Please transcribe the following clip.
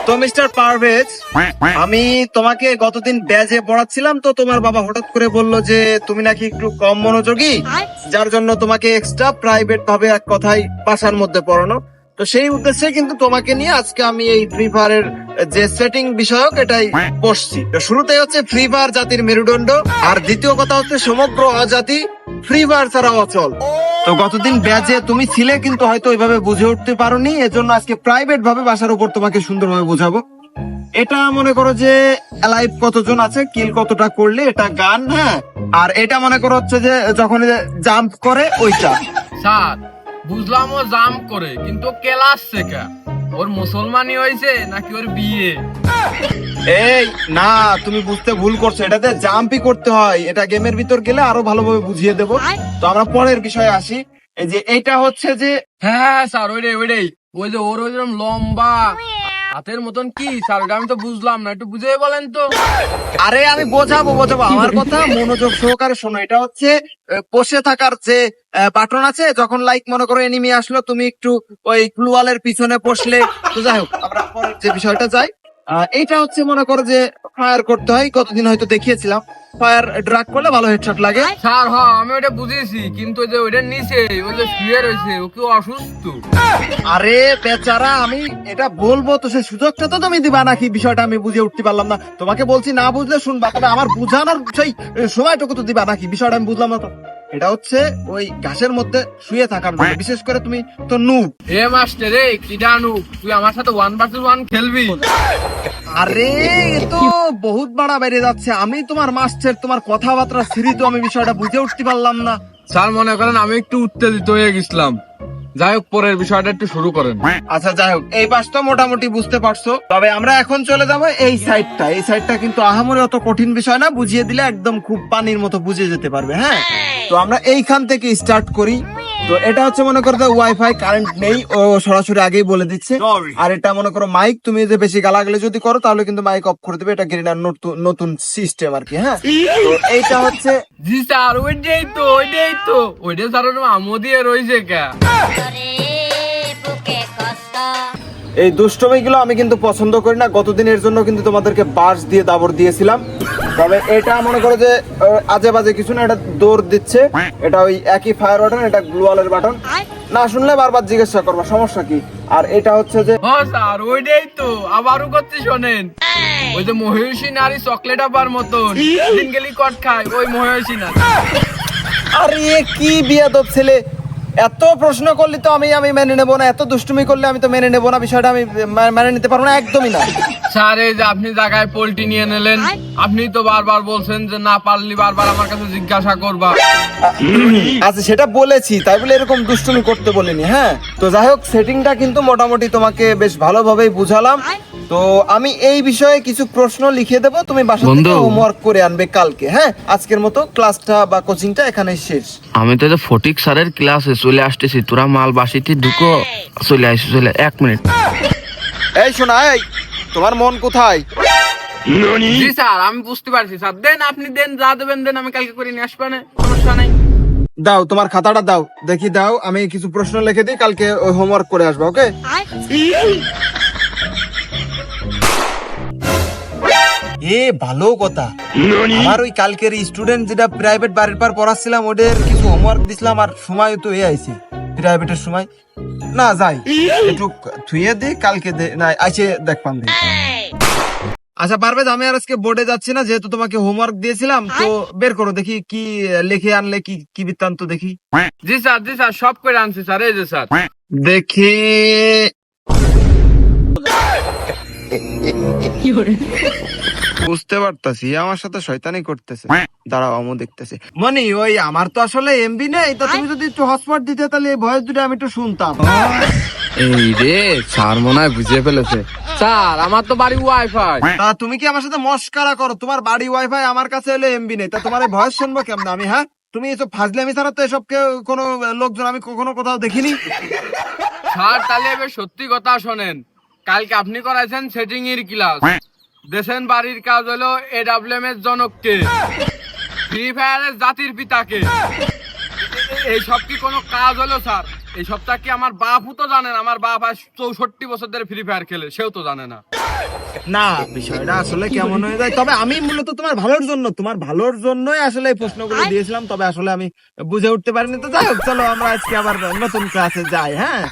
তো মিস্টার পারভেজ, আমি তোমাকে গতদিন ব্যাজে পড়াচ্ছিলাম, তো তোমার বাবা হঠাৎ করে বলল যে তুমি নাকি একটু কম মনোযোগী, যার জন্য তোমাকে এক্সট্রা প্রাইভেট ভাবে এক কথায় বাসার মধ্যে পড়ানো। তো সেই উদ্দেশ্যে কিন্তু তোমাকে নিয়ে আজকে আমি এই ফ্রি ফায়ারের যে সেটিং বিষয়ক এটাই বসছি। তো শুরুতেই হচ্ছে ফ্রি ফায়ার জাতির মেরুদণ্ড, আর দ্বিতীয় কথা হচ্ছে সমগ্র অজাতি ফ্রি ফায়ার ছাড়া অচল। তো গতদিন ব্যাচে তুমি ছিলে কিন্তু হয়তো ওইভাবে বুঝে উঠতে পারোনি, এজন্য আজকে প্রাইভেট ভাবে বাসার উপর তোমাকে সুন্দরভাবে বোঝাবো। এটা মনে করো যে লাইভ কতজন আছে, কিল কতটা করলে, এটা গান, হ্যাঁ। আর এটা মনে করো হচ্ছে যে যখন জাম্প করে ওইটা। স্যার বুঝলাম ও জাম্প করে, কিন্তু ক্লাস শেখা ওর মুসলমানি হয়েছে নাকি ওর বিয়ে? এই না, তুমি বুঝতে ভুল করছো, এটাতে জাম্পই করতে হয়। এটা গেমের ভিতর গেলে আরো ভালোভাবে বুঝিয়ে দেবো। তো আমরা পরের বিষয়ে আসি। এই যে এইটা হচ্ছে যে হ্যাঁ স্যার ওইটাই ওই যে ওর ওইরকম লম্বা হাতের মতন কি স্যার, ওটা আমি তো বুঝলাম না, একটু বুঝিয়ে বলেন তো। আরে আমি বোঝাবো, আমার কথা মনোযোগ সহকারে শোনো। এটা হচ্ছে বসে থাকার যে বাটন আছে, যখন লাইক মনে করো এনিমি আসলো, তুমি একটু ওই গ্লুয়ালের পিছনে বসলে। তো যাই হোক, আমরা পরের যে বিষয়টা যাই। এইটা হচ্ছে মনে করো যে ফায়ার করতে হয়, কতদিন হয়তো দেখিয়েছিলাম। ফায়ার ড্রাগ করলে ভালো হেডশট লাগে। স্যার হ্যাঁ আমি ওটা বুঝেছি, কিন্তু ওই যে ওইটার নিচে ওই যে শুয়ে রয়েছে ও কি অসুস্থ? আরে বেচারা, আমি এটা বলবো তো সে সুযোগটা তো তুমি দিবা নাকি? বিষয়টা আমি বুঝে উঠতে পারলাম না। তোমাকে বলছি না বুঝলে শুনবা, তবে আমার বুঝানোর সেই সময়টুকু তো দিবা নাকি? বিষয়টা আমি বুঝলাম না তো। এটা হচ্ছে ওই ঘাসের মধ্যে শুয়ে থাকার জন্য, বিশেষ করে তুমি তো নুব। এ মাস্টার রে কি জানু, তুই আমার সাথে 1 vs 1 খেলবি? আরে এ তো বহুত বাড়া বেড়ে যাচ্ছে। আমি তোমার মাস্টার, তোমার কথাবার্তা সিরি তো আমি বিষয়টা বুঝে উঠতে পারলাম না। স্যার মনে করেন আমি একটু উত্তেজিত হয়ে গেছিলাম। যাই হোক পরের বিষয়টা একটু শুরু করেন। আচ্ছা যাই হোক, এই পাশটা মোটামুটি বুঝতে পারছো। তবে আমরা এখন চলে যাবো এই সাইডটা। এই সাইডটা কিন্তু আহামরি অত কঠিন বিষয় না, বুঝিয়ে দিলে একদম খুব পানির মতো বুঝে যেতে পারবে। হ্যাঁ, তো আমরা এইখান থেকে স্টার্ট করি। তো এটা হচ্ছে মনে করো ওয়াইফাই, কারেন্ট নেই, ও সরাসরি আগেই বলে দিচ্ছে। আর এটা মনে করো মাইক, তুমি যে বেশি গালাগালি যদি করো তাহলে কিন্তু মাইক অফ করে দেবে। এটা গ্রিনার নতুন সিস্টেম আর কি। হ্যাঁ, তো এইটা হচ্ছে জি স্যার ওইটাই তো ওইটা স্যার আমো দিয়ে রয়েছে কে? এই দুষ্টমি গুলো আমি কিন্তু পছন্দ করি না। গতদিনের জন্য কিন্তু তোমাদেরকে বাস দিয়ে দাবড় দিয়েছিলাম। তবে এটা মনে করো যে আজে বাজে কিছু না, এটা দৌড় দিচ্ছে। এটা ওই একই ফায়ার বাটন, এটা গ্লুয়ালের বাটন। না শুনলে বারবার জিজ্ঞাসা করবা সমস্যা কি। আর এটা হচ্ছে যে হ্যাঁ স্যার ওইটাই তো, আবারও করতে শোনেন। ওই যে মহিষী নারী চকলেট আবার মতন সিঙ্গেলি কট খায়, ওই মহিষী নারী। আরে কি বিয়াদব ছেলে, এত প্রশ্ন করলে তো আমি মেনে নেবো না। এত দুষ্টুমি করলে আমি তো মেনে নেবো না। বিষয়টা আমি মেনে নিতে পারবো না, একদমই না। স্যার এই যে আপনি জায়গায় পোল্ট্রি নিয়ে নিলেন, আপনি তো বারবার বলছেন যে না পারলি বারবার আমার কাছে জিজ্ঞাসা করবা। আচ্ছা সেটা বলেছি, তাই বলে এরকম দুষ্টুমি করতে বলিনি। হ্যাঁ, তো যাই হোক, সেটিংটা কিন্তু মোটামুটি তোমাকে বেশ ভালোভাবেই বুঝালাম। তো আমি এই বিষয়ে কিছু প্রশ্ন লিখে দেবো, তুমি বাসা থেকে হোমওয়ার্ক করে আনবে কালকে। হ্যাঁ, আজকের মতো ক্লাসটা বা কোচিংটা এখানেই শেষ। আমি তো ফটিক স্যারের ক্লাসে চলে আসতেছি, তোরা মাল বাসিতে ঢুকো। চলে 1 মিনিট। এই শোনা, এই তোমার মন কোথায়? জি স্যার আমি বুঝতে পারছি স্যার, দেন আপনি দেন, যা দেবেন দেন, আমি কালকে করে নিয়ে আসবো, সমস্যা নাই। দাও তোমার খাতাটা দাও, দেখি দাও। আমি কিছু প্রশ্ন লিখে দিই, কালকে ওই হোমওয়ার্ক করে আসবো। ওকে? এ ভালো কথা। আমার ওই কালকের স্টুডেন্ট যেটা প্রাইভেট বাড়ির পর পড়াচ্ছিলাম, ওদের কিছু হোমওয়ার্ক দিছিলাম, আর সময় তো আইছে প্রাইভেটের সময়। না যাই একটু থুয়ে দে, কালকে দে না আইছে দেখবাম দে। আচ্ছা পারভেজ, আমি আর আজকে বোর্ডে যাচ্ছি না, যেহেতু তোমাকে হোমওয়ার্ক দিয়েছিলাম। তো বের করো দেখি কি লিখে আনলে, কি বৃত্তান্ত দেখি। জি স্যার সব করে আনছি স্যার, এই যে স্যার দেখি। বুঝতে পারতাছি আমার সাথে শয়তানি করতেছে। দাঁড়াও, আমও দেখতেছে। মনি, ওই আমার তো আসলে এমবি নেই, তা তুমি যদি একটু হটস্পট দিতে তাহলে এই ভয়েস দুটো আমি একটু শুনতাম। এই রে স্যার মনে হয় বুঝিয়ে ফেলেছে। স্যার আমার তো বাড়ি ওয়াইফাই। তা তুমি কি আমার সাথে মস্কারা করো? তোমার বাড়ি ওয়াইফাই, আমার কাছে এলে এমবি নেই, তা তোমার এই ভয়েস শুনবো কেমন আমি? হ্যাঁ, তুমি এসব ফাজলামি ছাড়া তো এসবকে কোনো লোকজন আমি কখনো কোথাও দেখিনি। স্যার তাহলে এবার সত্যি কথা শোনেন, কালকে আপনি করাইছেন সেটিং এর ক্লাস, দেশেন বাড়ির কাজ হলো AWM এর জনককে, ফ্রি ফায়ারের জাতির পিতাকে। এই সব কি কোনো কাজ হলো স্যার? এই সবটা কি আমার বাপও তো জানেন? আমার বাপ আজ 64 বছর ধরে ফ্রি ফায়ার খেলে, সেও তো জানে না। না, বিষয়টা আসলে কেমন হয়ে যায়, তবে আমি মূলত তোমার ভালোর জন্যই আসলে এই প্রশ্নগুলো দিয়েছিলাম, তবে আসলে আমি বুঝে উঠতে পারিনি। তো যাই হোক, চলো আমরা আজকে আবার নতুন ক্লাসে যাই। হ্যাঁ।